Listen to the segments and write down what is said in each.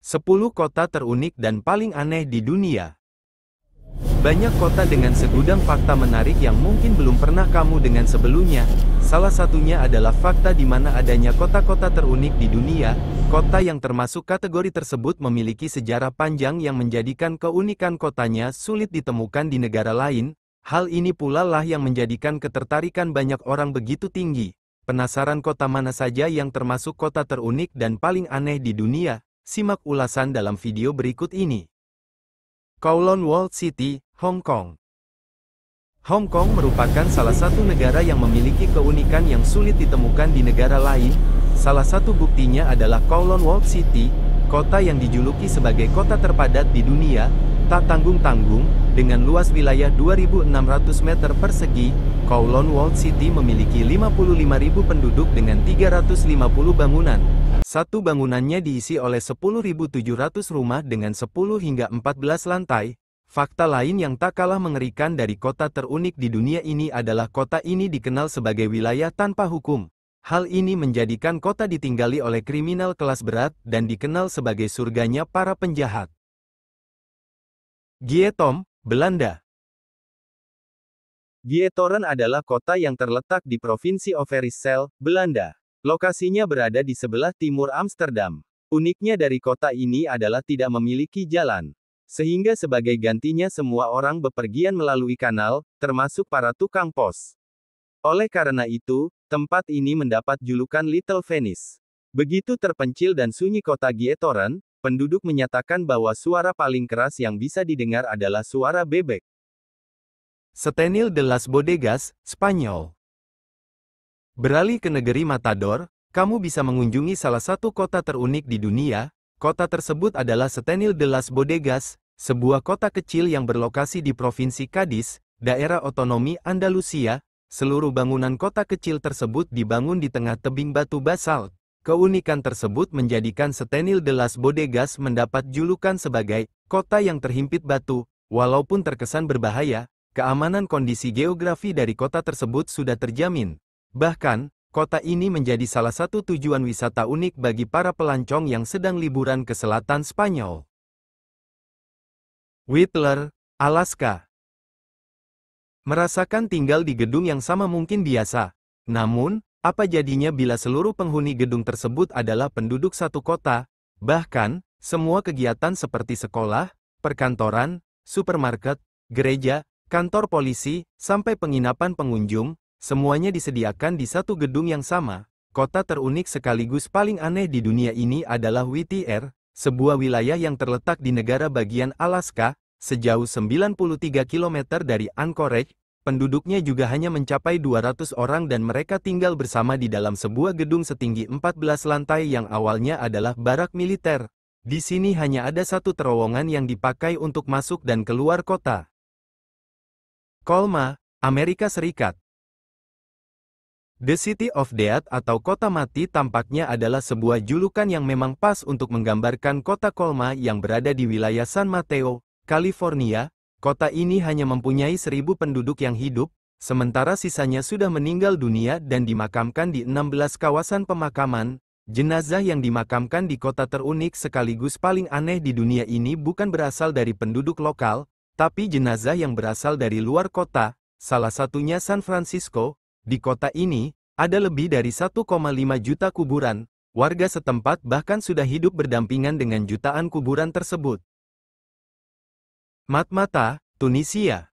10 kota terunik dan paling aneh di dunia. Banyak kota dengan segudang fakta menarik yang mungkin belum pernah kamu dengar sebelumnya. Salah satunya adalah fakta di mana adanya kota-kota terunik di dunia. Kota yang termasuk kategori tersebut memiliki sejarah panjang yang menjadikan keunikan kotanya sulit ditemukan di negara lain. Hal ini pula lah yang menjadikan ketertarikan banyak orang begitu tinggi. Penasaran kota mana saja yang termasuk kota terunik dan paling aneh di dunia? Simak ulasan dalam video berikut ini. Kowloon Walled City, Hong Kong. Hong Kong merupakan salah satu negara yang memiliki keunikan yang sulit ditemukan di negara lain. Salah satu buktinya adalah Kowloon Walled City, kota yang dijuluki sebagai kota terpadat di dunia, tak tanggung-tanggung, dengan luas wilayah 2.600 meter persegi. Kowloon Walled City memiliki 55.000 penduduk dengan 350 bangunan. Satu bangunannya diisi oleh 10.700 rumah dengan 10 hingga 14 lantai. Fakta lain yang tak kalah mengerikan dari kota terunik di dunia ini adalah kota ini dikenal sebagai wilayah tanpa hukum. Hal ini menjadikan kota ditinggali oleh kriminal kelas berat dan dikenal sebagai surganya para penjahat. Giethoorn, Belanda. Giethoorn adalah kota yang terletak di Provinsi Overijssel, Belanda. Lokasinya berada di sebelah timur Amsterdam. Uniknya dari kota ini adalah tidak memiliki jalan. Sehingga sebagai gantinya semua orang bepergian melalui kanal, termasuk para tukang pos. Oleh karena itu, tempat ini mendapat julukan Little Venice. Begitu terpencil dan sunyi kota Giethoorn, penduduk menyatakan bahwa suara paling keras yang bisa didengar adalah suara bebek. Setenil de las Bodegas, Spanyol. Beralih ke negeri Matador, kamu bisa mengunjungi salah satu kota terunik di dunia. Kota tersebut adalah Setenil de las Bodegas, sebuah kota kecil yang berlokasi di Provinsi Cadiz, daerah otonomi Andalusia. Seluruh bangunan kota kecil tersebut dibangun di tengah tebing batu basalt. Keunikan tersebut menjadikan Setenil de las Bodegas mendapat julukan sebagai kota yang terhimpit batu. Walaupun terkesan berbahaya, keamanan kondisi geografi dari kota tersebut sudah terjamin. Bahkan, kota ini menjadi salah satu tujuan wisata unik bagi para pelancong yang sedang liburan ke selatan Spanyol. Whistler, Alaska. Merasakan tinggal di gedung yang sama mungkin biasa. Namun, apa jadinya bila seluruh penghuni gedung tersebut adalah penduduk satu kota? Bahkan, semua kegiatan seperti sekolah, perkantoran, supermarket, gereja, kantor polisi, sampai penginapan pengunjung, semuanya disediakan di satu gedung yang sama. Kota terunik sekaligus paling aneh di dunia ini adalah Whittier, sebuah wilayah yang terletak di negara bagian Alaska, sejauh 93 km dari Anchorage. Penduduknya juga hanya mencapai 200 orang dan mereka tinggal bersama di dalam sebuah gedung setinggi 14 lantai yang awalnya adalah barak militer. Di sini hanya ada satu terowongan yang dipakai untuk masuk dan keluar kota. Colma, Amerika Serikat. The City of Death atau Kota Mati tampaknya adalah sebuah julukan yang memang pas untuk menggambarkan kota Colma yang berada di wilayah San Mateo, California. Kota ini hanya mempunyai 1.000 penduduk yang hidup, sementara sisanya sudah meninggal dunia dan dimakamkan di 16 kawasan pemakaman. Jenazah yang dimakamkan di kota terunik sekaligus paling aneh di dunia ini bukan berasal dari penduduk lokal, tapi jenazah yang berasal dari luar kota, salah satunya San Francisco. Di kota ini, ada lebih dari 1,5 juta kuburan. Warga setempat bahkan sudah hidup berdampingan dengan jutaan kuburan tersebut. Matmata, Tunisia.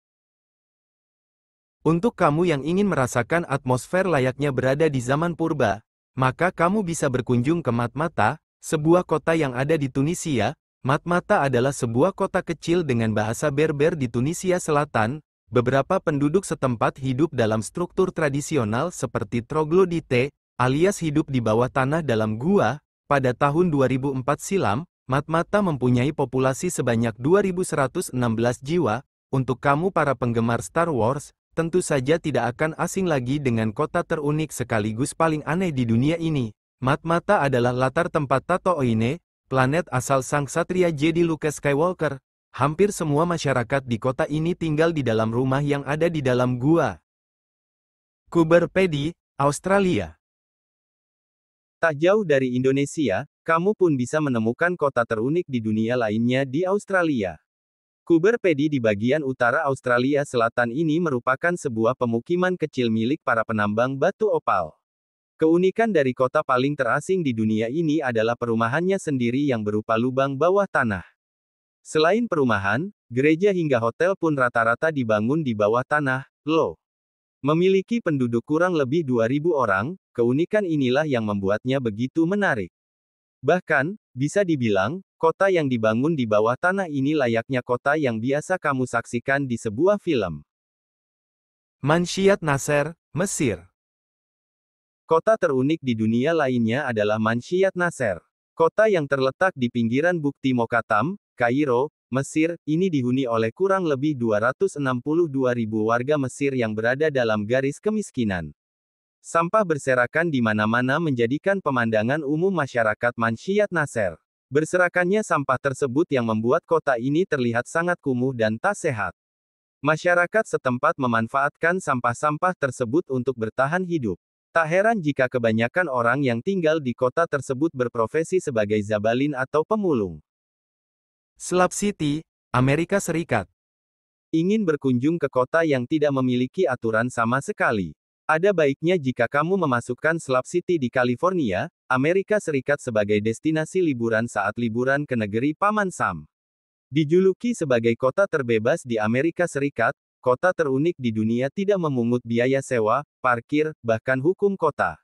Untuk kamu yang ingin merasakan atmosfer layaknya berada di zaman purba, maka kamu bisa berkunjung ke Matmata, sebuah kota yang ada di Tunisia. Matmata adalah sebuah kota kecil dengan bahasa Berber di Tunisia Selatan. Beberapa penduduk setempat hidup dalam struktur tradisional seperti troglodite, alias hidup di bawah tanah dalam gua. Pada tahun 2004 silam, Matmata mempunyai populasi sebanyak 2.116 jiwa. Untuk kamu para penggemar Star Wars, tentu saja tidak akan asing lagi dengan kota terunik sekaligus paling aneh di dunia ini. Matmata adalah latar tempat Tatooine, planet asal sang Ksatria Jedi Luke Skywalker. Hampir semua masyarakat di kota ini tinggal di dalam rumah yang ada di dalam gua. Coober Pedy, Australia. Tak jauh dari Indonesia, kamu pun bisa menemukan kota terunik di dunia lainnya di Australia. Coober Pedy di bagian utara Australia Selatan ini merupakan sebuah pemukiman kecil milik para penambang batu opal. Keunikan dari kota paling terasing di dunia ini adalah perumahannya sendiri yang berupa lubang bawah tanah. Selain perumahan, gereja hingga hotel pun rata-rata dibangun di bawah tanah, loh. Memiliki penduduk kurang lebih 2.000 orang, keunikan inilah yang membuatnya begitu menarik. Bahkan, bisa dibilang, kota yang dibangun di bawah tanah ini layaknya kota yang biasa kamu saksikan di sebuah film. Manshiat Nasser, Mesir. Kota terunik di dunia lainnya adalah Manshiat Nasser. Kota yang terletak di pinggiran Bukti Mokatam, Kairo, Mesir, ini dihuni oleh kurang lebih 262.000 warga Mesir yang berada dalam garis kemiskinan. Sampah berserakan di mana-mana menjadikan pemandangan umum masyarakat Manshiat Nasser. Berserakannya sampah tersebut yang membuat kota ini terlihat sangat kumuh dan tak sehat. Masyarakat setempat memanfaatkan sampah-sampah tersebut untuk bertahan hidup. Tak heran jika kebanyakan orang yang tinggal di kota tersebut berprofesi sebagai zabalin atau pemulung. Slab City, Amerika Serikat. Ingin berkunjung ke kota yang tidak memiliki aturan sama sekali? Ada baiknya jika kamu memasukkan Slab City di California, Amerika Serikat sebagai destinasi liburan saat liburan ke negeri Paman Sam. Dijuluki sebagai kota terbebas di Amerika Serikat, kota terunik di dunia tidak memungut biaya sewa, parkir, bahkan hukum kota.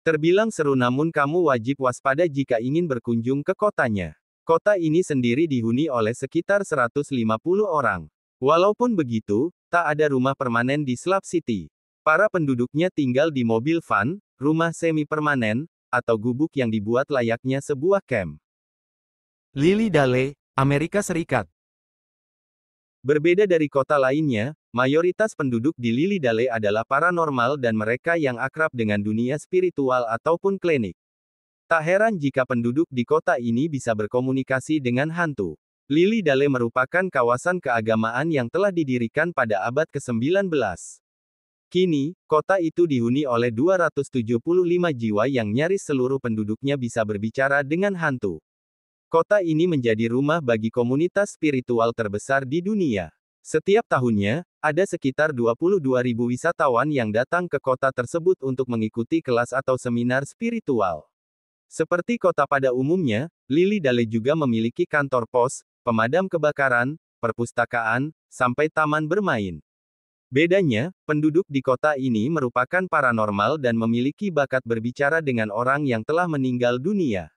Terbilang seru namun kamu wajib waspada jika ingin berkunjung ke kotanya. Kota ini sendiri dihuni oleh sekitar 150 orang. Walaupun begitu, tak ada rumah permanen di Slab City. Para penduduknya tinggal di mobil van, rumah semi-permanen, atau gubuk yang dibuat layaknya sebuah camp. Lily Dale, Amerika Serikat. Berbeda dari kota lainnya, mayoritas penduduk di Lily Dale adalah paranormal dan mereka yang akrab dengan dunia spiritual ataupun klinik. Tak heran jika penduduk di kota ini bisa berkomunikasi dengan hantu. Lily Dale merupakan kawasan keagamaan yang telah didirikan pada abad ke-19. Kini, kota itu dihuni oleh 275 jiwa yang nyaris seluruh penduduknya bisa berbicara dengan hantu. Kota ini menjadi rumah bagi komunitas spiritual terbesar di dunia. Setiap tahunnya, ada sekitar 22.000 wisatawan yang datang ke kota tersebut untuk mengikuti kelas atau seminar spiritual. Seperti kota pada umumnya, Lily Dale juga memiliki kantor pos, pemadam kebakaran, perpustakaan, sampai taman bermain. Bedanya, penduduk di kota ini merupakan paranormal dan memiliki bakat berbicara dengan orang yang telah meninggal dunia.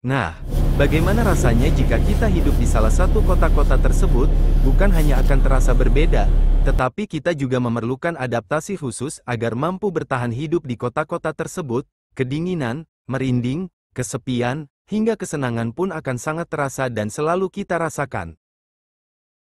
Nah, bagaimana rasanya jika kita hidup di salah satu kota-kota tersebut? Bukan hanya akan terasa berbeda, tetapi kita juga memerlukan adaptasi khusus agar mampu bertahan hidup di kota-kota tersebut. Kedinginan, merinding, kesepian, hingga kesenangan pun akan sangat terasa dan selalu kita rasakan.